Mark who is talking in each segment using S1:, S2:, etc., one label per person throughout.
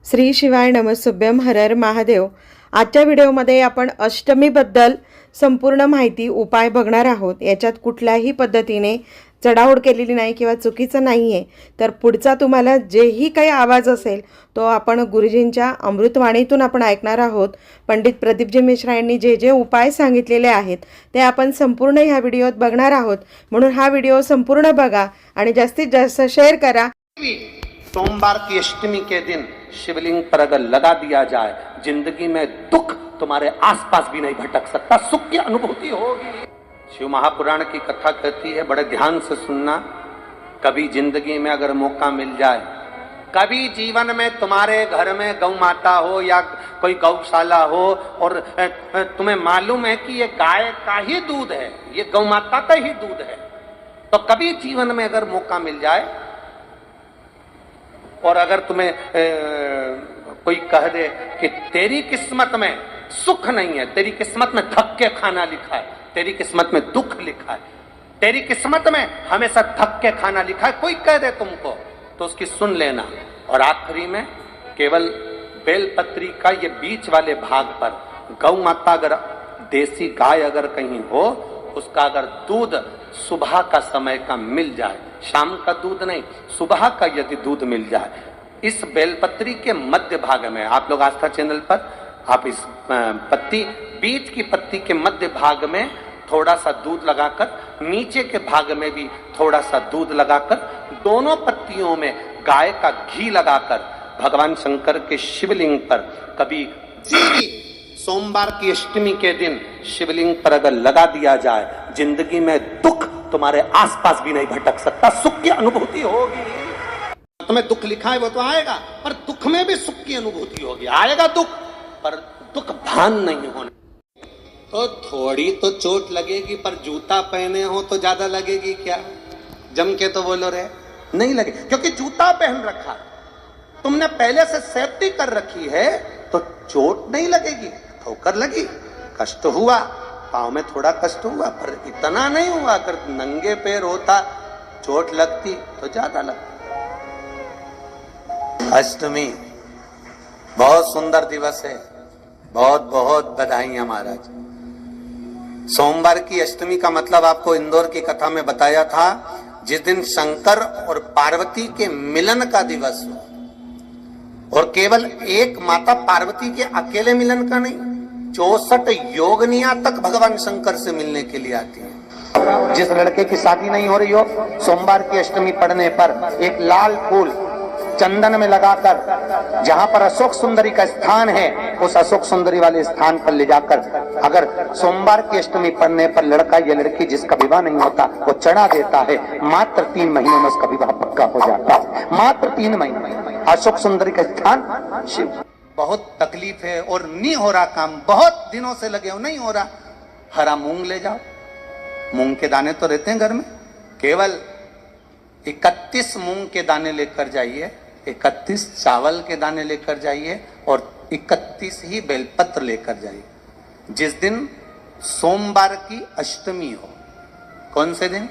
S1: श्री शिवाय नमस्तुभ्यम हर हर महादेव। आजच्या व्हिडिओमध्ये आपण अष्टमीबद्दल संपूर्ण माहिती उपाय बघणार आहोत। याच्यात कुठल्याही पद्धतीने चढाओढ केलेली नाही किंवा चुकीचं नाही आहे। तर पुढचा तुम्हाला जेही काही आवाज असेल तो आपण गुरुजींच्या अमृतवाणीतून आपण ऐकणार आहोत। पंडित प्रदीपजी मिश्रा यांनी जे जे उपाय सांगितलेले आहेत ते आपण संपूर्ण ह्या व्हिडिओत बघणार आहोत। म्हणून हा व्हिडिओ संपूर्ण बघा आणि जास्तीत जास्त शेअर करा।
S2: सोमवार की अष्टमी के दिन शिवलिंग पर अगर लगा दिया जाए, जिंदगी में दुख तुम्हारे आसपास भी नहीं भटक सकता, सुख की अनुभूति होगी। शिव महापुराण की कथा कहती है, बड़े ध्यान से सुनना। कभी जिंदगी में अगर मौका मिल जाए, कभी जीवन में तुम्हारे घर में गौ माता हो या कोई गौशाला हो और तुम्हें मालूम है कि ये गाय का ही दूध है, ये गौ माता का ही दूध है, तो कभी जीवन में अगर मौका मिल जाए और अगर तुम्हें कोई कह दे कि तेरी किस्मत में सुख नहीं है, तेरी किस्मत में धक्के खाना लिखा है, तेरी किस्मत में दुख लिखा है, तेरी किस्मत में हमेशा धक्के खाना लिखा है, कोई कह दे तुमको तो उसकी सुन लेना। और आखिरी में केवल बेलपत्री का ये बीच वाले भाग पर गौ माता अगर देसी गाय अगर कहीं हो, उसका अगर दूध सुबह का समय का मिल जाए, शाम का दूध नहीं, सुबह का यदि दूध मिल जाए, इस बेलपत्री के मध्य भाग में, आप लोग आस्था चैनल पर आप इस पत्ती बीच की पत्ती के मध्य भाग में थोड़ा सा दूध लगाकर, नीचे के भाग में भी थोड़ा सा दूध लगाकर, दोनों पत्तियों में गाय का घी लगाकर भगवान शंकर के शिवलिंग पर कभी सोमवार की अष्टमी के दिन शिवलिंग पर अगर लगा दिया जाए, जिंदगी में दुख तुम्हारे आसपास भी नहीं भटक सकता, सुख की अनुभूति होगी। तुम्हें दुख लिखा है वो तो आएगा, पर दुख में भी सुख की अनुभूति होगी। आएगा दुख पर दुख भान नहीं होने, तो थोड़ी तो चोट लगेगी, पर जूता पहने हो तो ज्यादा लगेगी क्या? जम के तो बोलो रे, नहीं लगे, क्योंकि जूता पहन रखा, तुमने पहले से सेफ्टी कर रखी है, तो चोट नहीं लगेगी। ठोकर लगी, कष्ट हुआ, पाँव में थोड़ा कष्ट हुआ, पर इतना नहीं हुआ। अगर नंगे पैर होता चोट लगती तो ज्यादा लगती। अष्टमी बहुत सुंदर दिवस है, बहुत बहुत बधाइयां महाराज। सोमवार की अष्टमी का मतलब आपको इंदौर की कथा में बताया था, जिस दिन शंकर और पार्वती के मिलन का दिवस हो, और केवल एक माता पार्वती के अकेले मिलन का नहीं, 64 योगनिया तक भगवान शंकर से मिलने के लिए आती है। जिस लड़के की शादी नहीं हो रही हो, सोमवार की अष्टमी पड़ने पर एक लाल फूल चंदन में लगाकर, जहां पर अशोक सुंदरी का स्थान है, उस अशोक सुंदरी वाले स्थान पर ले जाकर, अगर सोमवार की अष्टमी पड़ने पर लड़का या लड़की जिसका विवाह नहीं होता वो चढ़ा देता है, मात्र 3 महीनों में उसका विवाह पक्का हो जाता है। मात्र 3 महीने। अशोक सुंदरी का स्थान शिव। बहुत तकलीफ है और नहीं हो रहा काम, बहुत दिनों से लगे हो, नहीं हो रहा, हरा मूंग ले जाओ। मूंग के दाने तो रहते हैं घर में, केवल 31 मूंग के दाने लेकर जाइए, 31 चावल के दाने लेकर जाइए और 31 ही बेलपत्र लेकर जाइए। जिस दिन सोमवार की अष्टमी हो, कौन से दिन?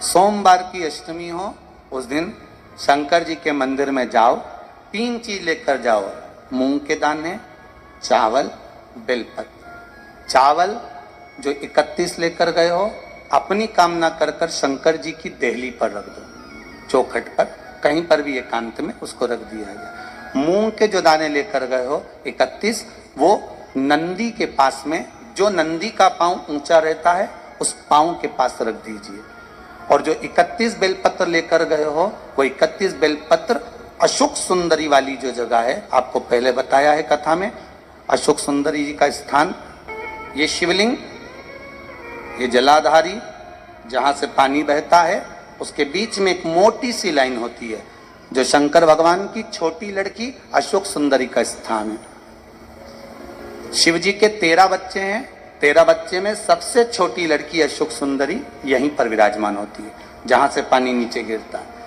S2: सोमवार की अष्टमी हो, उस दिन शंकर जी के मंदिर में जाओ, 3 चीज लेकर जाओ, मूंग के दाने, चावल, बेलपत्र। चावल जो 31 लेकर गए हो, अपनी कामना कर कर शंकर जी की देहली पर रख दो, चौखट पर, कहीं पर भी एकांत में उसको रख दिया जाए। मूंग के जो दाने लेकर गए हो 31, वो नंदी के पास में, जो नंदी का पांव ऊंचा रहता है उस पांव के पास रख दीजिए। और जो 31 बेलपत्र लेकर गए हो, वो 31 बेलपत्र अशोक सुंदरी वाली जो जगह है, आपको पहले बताया है कथा में, अशोक सुंदरी जी का स्थान, ये शिवलिंग, ये जलाधारी जहां से पानी बहता है, उसके बीच में एक मोटी सी लाइन होती है, जो शंकर भगवान की छोटी लड़की अशोक सुंदरी का स्थान है। शिव जी के 13 बच्चे हैं, 13 बच्चे में सबसे छोटी लड़की अशोक सुंदरी यहीं पर विराजमान होती है, जहां से पानी नीचे गिरता है।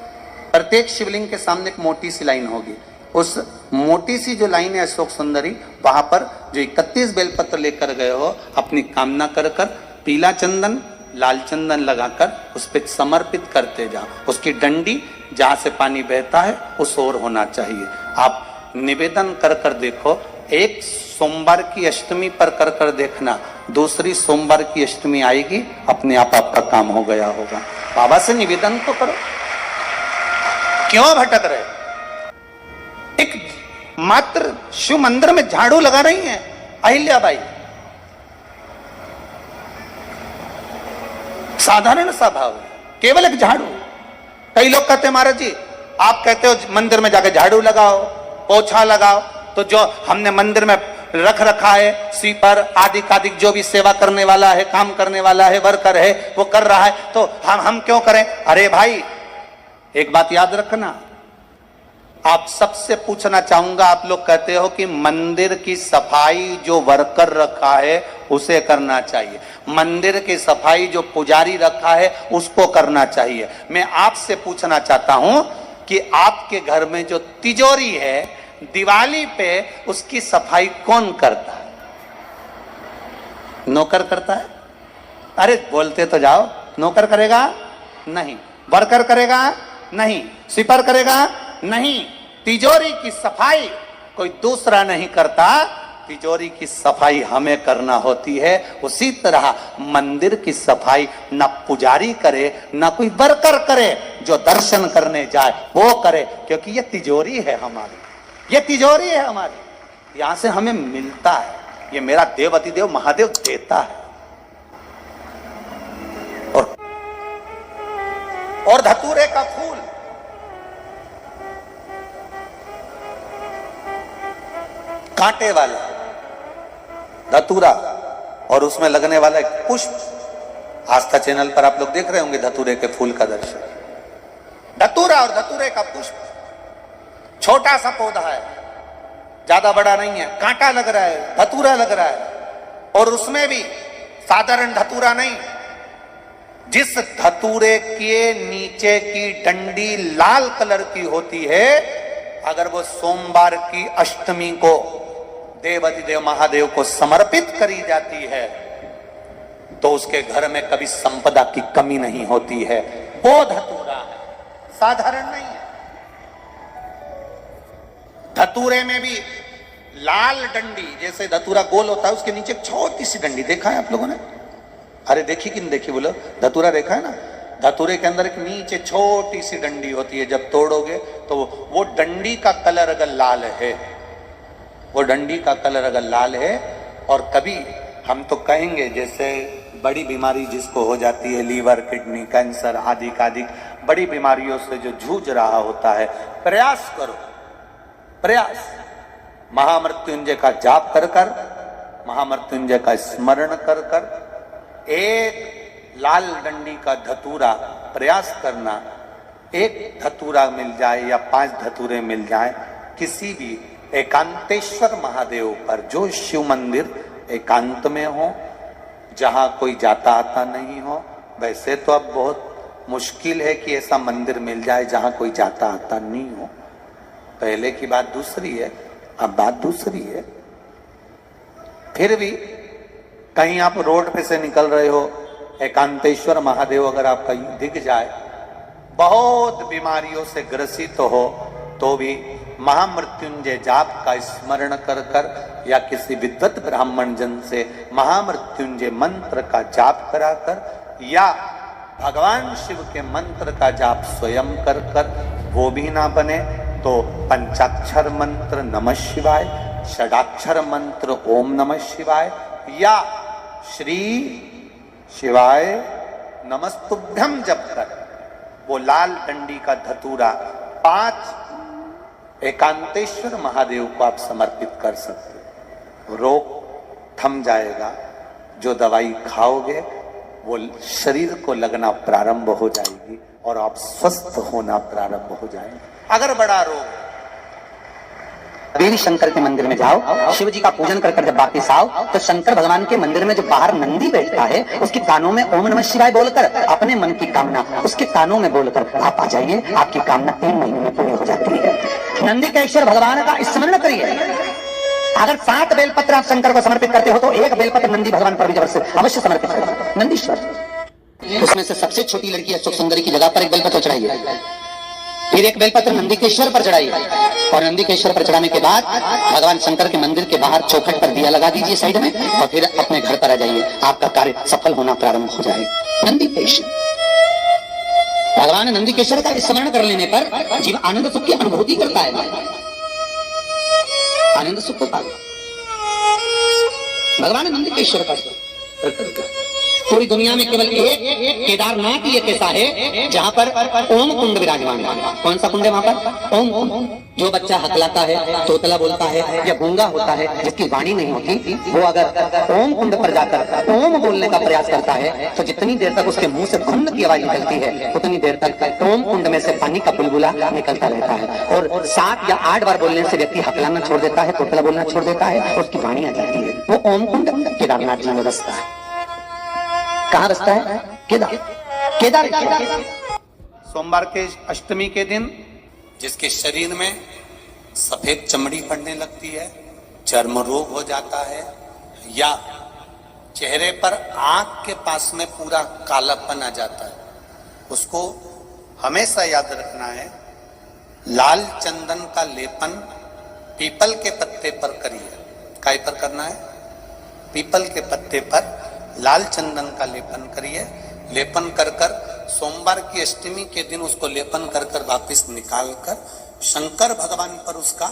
S2: प्रत्येक शिवलिंग के सामने एक मोटी सी लाइन होगी, उस मोटी सी जो लाइन है अशोक सुंदरी, वहां पर जो 31 बेलपत्र लेकर गए हो, अपनी कामना कर कर पीला चंदन, लाल चंदन लगाकर उस पर समर्पित करते जाओ। उसकी डंडी जहां से पानी बहता है उस ओर होना चाहिए। आप निवेदन कर कर देखो, एक सोमवार की अष्टमी पर कर कर देखना, दूसरी सोमवार की अष्टमी आएगी, अपने आप आपका काम हो गया होगा। बाबा से निवेदन तो करो, क्यों भटक रहे? एक मात्र शिव मंदिर में झाड़ू लगा रही हैं अहिल्याबाई, साधारण सा भाव है, केवल एक झाड़ू। कई लोग कहते हैं महाराज जी आप कहते हो मंदिर में जाकर झाड़ू लगाओ, पोछा लगाओ, तो जो हमने मंदिर में रख रखा है स्वीपर आदि आदि जो भी सेवा करने वाला है, काम करने वाला है, वर्कर है, वो कर रहा है, तो हम क्यों करें? अरे भाई एक बात याद रखना, आप सबसे पूछना चाहूंगा, आप लोग कहते हो कि मंदिर की सफाई जो वर्कर रखा है उसे करना चाहिए, मंदिर की सफाई जो पुजारी रखा है उसको करना चाहिए। मैं आपसे पूछना चाहता हूं कि आपके घर में जो तिजोरी है, दिवाली पे उसकी सफाई कौन करता है? नौकर करता है? अरे बोलते तो जाओ, नौकर करेगा? नहीं। वर्कर करेगा? नहीं। स्वीपर करेगा? नहीं। तिजोरी की सफाई कोई दूसरा नहीं करता, तिजोरी की सफाई हमें करना होती है। उसी तरह मंदिर की सफाई न पुजारी करे न कोई वर्कर करे, जो दर्शन करने जाए वो करे, क्योंकि ये तिजोरी है हमारी, ये तिजोरी है हमारी, यहां से हमें मिलता है, ये मेरा देव अतिदेव महादेव देता है। और धतूरे का फूल, कांटे वाला धतूरा और उसमें लगने वाला एक पुष्प, आस्था चैनल पर आप लोग देख रहे होंगे धतूरे के फूल का दर्शन। धतूरा और धतूरे का पुष्प, छोटा सा पौधा है, ज्यादा बड़ा नहीं है, कांटा लग रहा है, धतूरा लग रहा है, और उसमें भी साधारण धतूरा नहीं, जिस धतूरे के नीचे की डंडी लाल कलर की होती है, अगर वो सोमवार की अष्टमी को देवाधिदेव महादेव को समर्पित करी जाती है तो उसके घर में कभी संपदा की कमी नहीं होती है। वो धतूरा है, साधारण नहीं है। धतूरे में भी लाल डंडी, जैसे धतूरा गोल होता है उसके नीचे एक छोटी सी डंडी, देखा है आप लोगों ने? अरे देखी कि नहीं देखी बोलो? धतूरा देखा है ना? धतूरे के अंदर एक नीचे छोटी सी डंडी होती है, जब तोड़ोगे तो वो डंडी का कलर अगर लाल है, वो डंडी का कलर अगर लाल है, और कभी हम तो कहेंगे जैसे बड़ी बीमारी जिसको हो जाती है, लीवर किडनी कैंसर आदि बड़ी बीमारियों से जो जूझ रहा होता है, प्रयास करो, प्रयास महामृत्युंजय का जाप कर कर, महामृत्युंजय का स्मरण कर कर, एक लाल डंडी का धतूरा प्रयास करना, एक धतूरा मिल जाए या 5 धतूरे मिल जाए किसी भी एकांतेश्वर महादेव पर, जो शिव मंदिर एकांत में हो, जहां कोई जाता आता नहीं हो। वैसे तो अब बहुत मुश्किल है कि ऐसा मंदिर मिल जाए जहां कोई जाता आता नहीं हो, पहले की बात दूसरी है, अब बात दूसरी है। फिर भी कहीं आप रोड पे से निकल रहे हो, एकांतेश्वर महादेव अगर आपका दिख जाए, बहुत बीमारियों से ग्रसित हो, तो भी महामृत्युंजय जाप का स्मरण कर कर या किसी विद्वत ब्राह्मण जन से महामृत्युंजय मंत्र का जाप कराकर, या भगवान शिव के मंत्र का जाप स्वयं कर कर, वो भी ना बने तो पंचाक्षर मंत्र नमः शिवाय, षडाक्षर मंत्र ओम नमः शिवाय, या श्री शिवाय नमस्तुभ्यम जप कर वो लाल डंडी का धतूरा 5 एकांतेश्वर महादेव को आप समर्पित कर सकते हो। रोग थम जाएगा, जो दवाई खाओगे वो शरीर को लगना प्रारंभ हो जाएगी और आप स्वस्थ होना प्रारंभ हो जाएंगे। अगर बड़ा रोग,
S3: देवी शंकर के मंदिर में जाओ, शिव जी का पूजन कर कर जब वापिस आओ तो शंकर भगवान के मंदिर में जो बाहर नंदी बैठता है उसके कानों में ओम नमः शिवाय बोलकर अपने मन की कामना उसके कानों में बोलकर आप आ जाइए, आपकी कामना 3 महीने में पूरी हो जाती है। नंदी के ईश्वर भगवान का स्मरण करिए। अगर 7 बेलपत्र आप शंकर को समर्पित करते हो तो 1 बेलपत्र नंदी भगवान पर भी जबरदस्त अवश्य समर्पित करें। नंदीश्वर, उसमें से सबसे छोटी लड़की अशोक सुंदरी की जगह पर 1 बेलपत्र चढ़ाइए। फिर एक बेलपत्र नंदीकेश्वर पर चढ़ाइए और नंदीकेश्वर पर चढ़ाने के बाद भगवान शंकर के मंदिर के बाहर चौखट पर दिया लगा दीजिए साइड में और फिर अपने घर पर आ जाइए। आपका कार्य सफल होना प्रारंभ हो जाएगा। नंदीकेश्वर, भगवान नंदीकेश्वर का स्मरण कर लेने पर जीव आनंद सुख की अनुभूति करता है। आनंद सुख को पाता भगवान नंदीकेश्वर का। पूरी दुनिया में केवल एक केदारनाथ ही एक ऐसा है जहां पर ओम कुंड विराजमान है। कौन सा कुंड है वहां पर? ओम कुंड। जो बच्चा हकलाता है, तोतला बोलता है या गूंगा होता है, जिसकी वाणी नहीं होती, वो अगर ओम कुंड पर जाकर ओम बोलने का प्रयास करता है तो जितनी देर तक उसके मुंह से घुन्न की आवाज निकलती है उतनी देर तक ओम कुंड में से पानी का बुलबुला निकलता रहता है। और 7 या 8 बार बोलने से व्यक्ति हकलाना छोड़ देता है, तोतला बोलना छोड़ देता है और उसकी वाणी आ जाती है। वो ओम कुंड केदारनाथ जी में बसता है। कहाँ बसता है? केदार।
S2: सोमवार के अष्टमी के दिन जिसके शरीर में सफेद चमड़ी पड़ने लगती है, चर्म रोग हो जाता है या चेहरे पर आंख के पास में पूरा कालापन आ जाता है, उसको हमेशा याद रखना है लाल चंदन का लेपन पीपल के पत्ते पर करिए। काय पर करना है? पीपल के पत्ते पर लाल चंदन का लेपन करिए। लेपन कर कर सोमवार की अष्टमी के दिन उसको लेपन कर कर वापिस निकाल कर शंकर भगवान पर उसका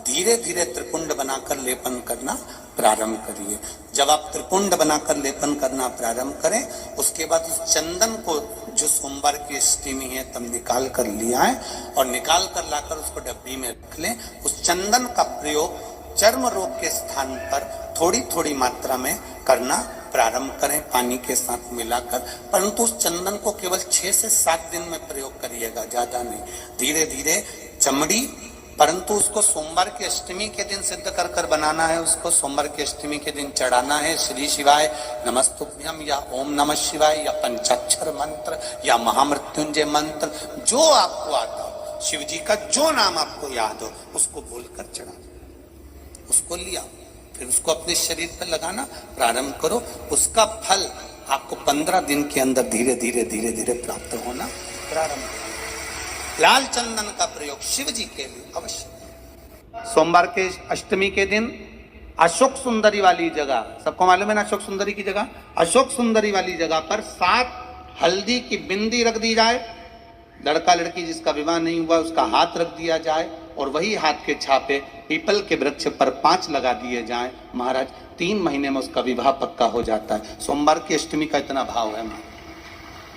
S2: धीरे धीरे त्रिपुंड बनाकर लेपन करना प्रारंभ करिए। जब आप त्रिपुंड बनाकर लेपन करना प्रारंभ करें उसके बाद उस चंदन को जो सोमवार की अष्टमी है तब निकाल कर ले आए और निकाल कर लाकर उसको डब्बी में रख लें। उस चंदन का प्रयोग चर्म रोग के स्थान पर थोड़ी थोड़ी मात्रा में करना प्रारंभ करें पानी के साथ मिलाकर, परंतु उस चंदन को केवल 6 से 7 दिन में प्रयोग करिएगा, ज्यादा नहीं। धीरे धीरे चमड़ी, परंतु उसको सोमवार की अष्टमी के दिन सिद्ध कर कर बनाना है। उसको सोमवार की अष्टमी के दिन चढ़ाना है श्री शिवाय नमस्तुभ्यम या ओम नमः शिवाय या पंचाक्षर मंत्र या महामृत्युंजय मंत्र, जो आपको आता हो, शिव जी का जो नाम आपको याद हो उसको बोलकर चढ़ा, उसको लिया, फिर उसको अपने शरीर पर लगाना प्रारंभ करो। उसका फल आपको 15 दिन के अंदर धीरे धीरे धीरे धीरे प्राप्त होना प्रारंभ हो। लाल चंदन का प्रयोग शिव जी के लिए अवश्य। सोमवार के अष्टमी के दिन अशोक सुंदरी वाली जगह, सबको मालूम है ना अशोक सुंदरी की जगह? अशोक सुंदरी वाली जगह पर 7 हल्दी की बिंदी रख दी जाए। लड़का लड़की जिसका विवाह नहीं हुआ उसका हाथ रख दिया जाए और वही हाथ के छापे पीपल के वृक्ष पर 5 लगा दिए जाएं। महाराज 3 महीने में उसका विवाह पक्का हो जाता है। सोमवार की अष्टमी का इतना भाव है,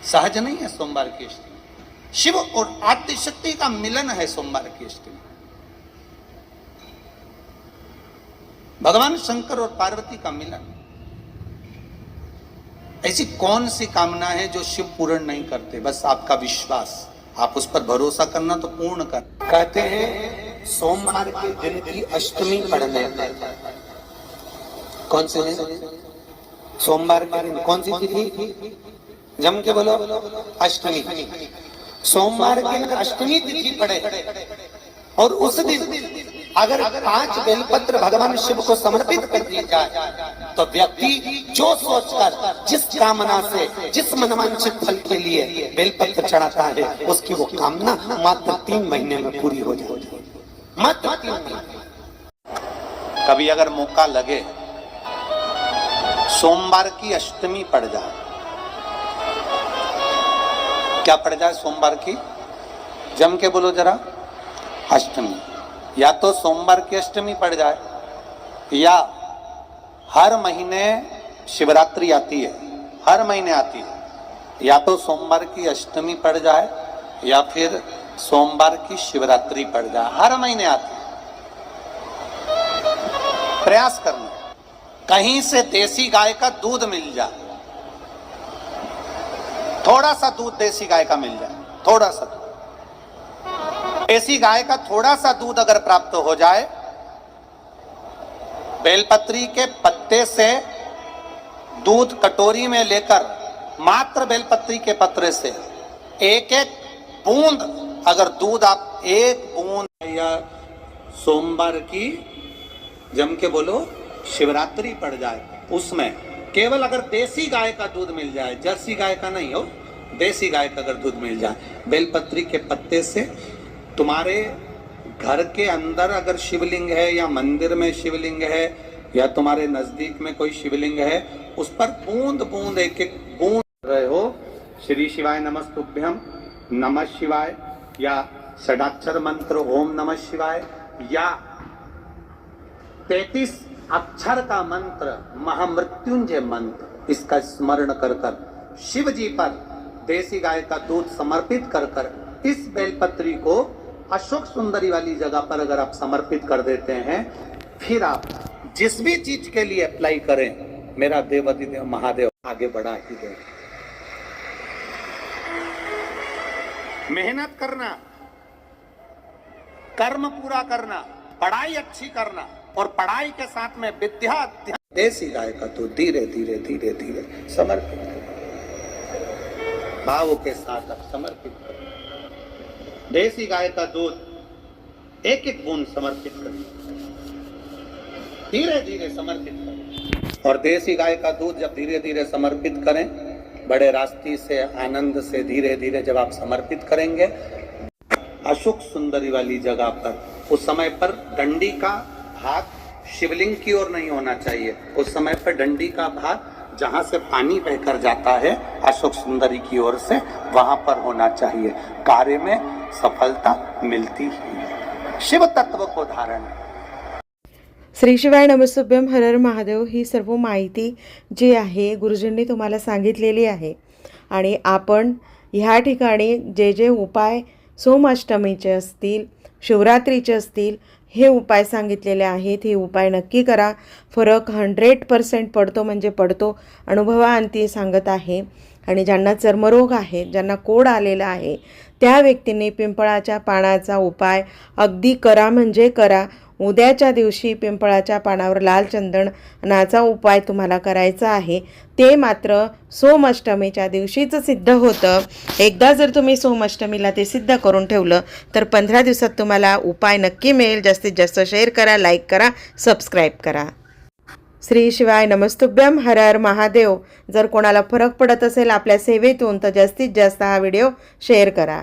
S2: सहज नहीं है। सोमवार की अष्टमी शिव और आद्य शक्ति का मिलन है। सोमवार की अष्टमी भगवान शंकर और पार्वती का मिलन। ऐसी कौन सी कामना है जो शिव पूर्ण नहीं करते? बस आपका विश्वास, आप उस पर भरोसा करना तो पूर्ण कर। कहते हैं सोमवार के दिन की अष्टमी पढ़ने, कौन से दिन? सोमवार के दिन कौन सी तिथि? जम के बोलो, अष्टमी। सोमवार के दिन अष्टमी तिथि पढ़े और उस दिन अगर 5 बेलपत्र भगवान शिव को समर्पित कर दी जाए तो व्यक्ति जो सोचकर जिस कामना से जिस मनवांछित फल के लिए बेलपत्र चढ़ाता है उसकी वो कामना मात्र 3 महीने में पूरी हो जाती है। मात्र 3 महीने। कभी अगर मौका लगे सोमवार की अष्टमी पड़ जाए, क्या पड़ जाए? सोमवार की, जम के बोलो जरा, अष्टमी। या तो सोमवार की अष्टमी पड़ जाए या हर महीने शिवरात्रि आती है, हर महीने आती है, या तो सोमवार की अष्टमी पड़ जाए या फिर सोमवार की शिवरात्रि पड़ जाए, हर महीने आती है। प्रयास करना कहीं से देसी गाय का दूध मिल जाए, थोड़ा सा दूध देसी गाय का मिल जाए, थोड़ा सा दूध देसी गाय का थोड़ा सा दूध अगर प्राप्त हो जाए, बेलपत्री के पत्ते से दूध कटोरी में लेकर मात्र बेलपत्री के पत्रे से एक एक बूंद अगर दूध आप 1 बूंद या सोमवार की जम के बोलो शिवरात्रि पड़ जाए, उसमें केवल अगर देसी गाय का दूध मिल जाए, जर्सी गाय का नहीं हो, देसी गाय का अगर दूध मिल जाए, बेलपत्री के पत्ते से तुम्हारे घर के अंदर अगर शिवलिंग है या मंदिर में शिवलिंग है या तुम्हारे नजदीक में कोई शिवलिंग है, उस पर बूंद बूंद एक एक बूंद रहे हो श्री शिवाय नमस्तुभ्यम, नमः शिवाय, या षडाक्षर मंत्र ओम नमः शिवाय, या 33 अक्षर का मंत्र महामृत्युंजय मंत्र, इसका स्मरण कर कर शिव जी पर देसी गाय का दूध समर्पित कर कर इस बेलपत्री को अशोक सुंदरी वाली जगह पर अगर आप समर्पित कर देते हैं, फिर आप जिस भी चीज के लिए अप्लाई करें, मेरा देवाधिदेव महादेव आगे बढ़ा ही दे। मेहनत करना, कर्म पूरा करना, पढ़ाई अच्छी करना, और पढ़ाई के साथ में विद्या, देसी गाय का तो धीरे धीरे धीरे धीरे समर्पित करें, भाव के साथ आप समर्पित करें। देसी गाय का दूध एक एक बूंद समर्पित करें, धीरे धीरे समर्पित करें। और देसी गाय का दूध जब धीरे धीरे समर्पित करें, बड़े रास्ते से आनंद से धीरे धीरे जब आप समर्पित करेंगे अशोक सुंदरी वाली जगह पर, उस समय पर डंडी का भाग शिवलिंग की ओर नहीं होना चाहिए, उस समय पर डंडी का भाग जहां से पानी बहकर जाता है अशोक सुंदरी की ओर से, वहां पर होना चाहिए। कार्य में सफलता मिलती है। शिव तत्व को धारण।
S1: श्री शिवाय नमस्तुभ्यम, हर हर महादेव ही सर्व माहिती जी आहे गुरुजींनी तुम्हाला सांगितलेली आहे। आणि आपण ह्या ठिकाणी जे जे उपाय सोमाष्टमीचे असतील, शिवरात्रीचे असतील, हे उपाय सांगितलेले आहेत, हे उपाय नक्की करा। फरक 100% पडतो म्हणजे पडतो, अनुभवाअंती सांगत आहे। आणि ज्यांना चर्मरोग आहे, ज्यांना कोड आलेला आहे, त्या व्यक्तींनी पिंपळाच्या पानाचा उपाय अगदी करा म्हणजे करा। उद्याच्या दिवशी पिंपळाच्या पानावर लाल चंदनाचा उपाय तुम्हाला करायचा आहे, ते मात्र सोमाष्टमीच्या दिवशीच सिद्ध होतं। एकदा जर तुम्ही सोमाष्टमीला ते सिद्ध करून ठेवलं तर 15 दिवसात तुम्हाला उपाय नक्की मिळेल। जास्तीत जास्त शेअर करा, लाईक करा, सबस्क्राईब करा। श्री शिवाय नमस्तुभ्यम, हर हर महादेव। जर कोणाला फरक पडत असेल आपल्या सेवेतून तर जास्तीत जास्त हा व्हिडिओ शेअर करा।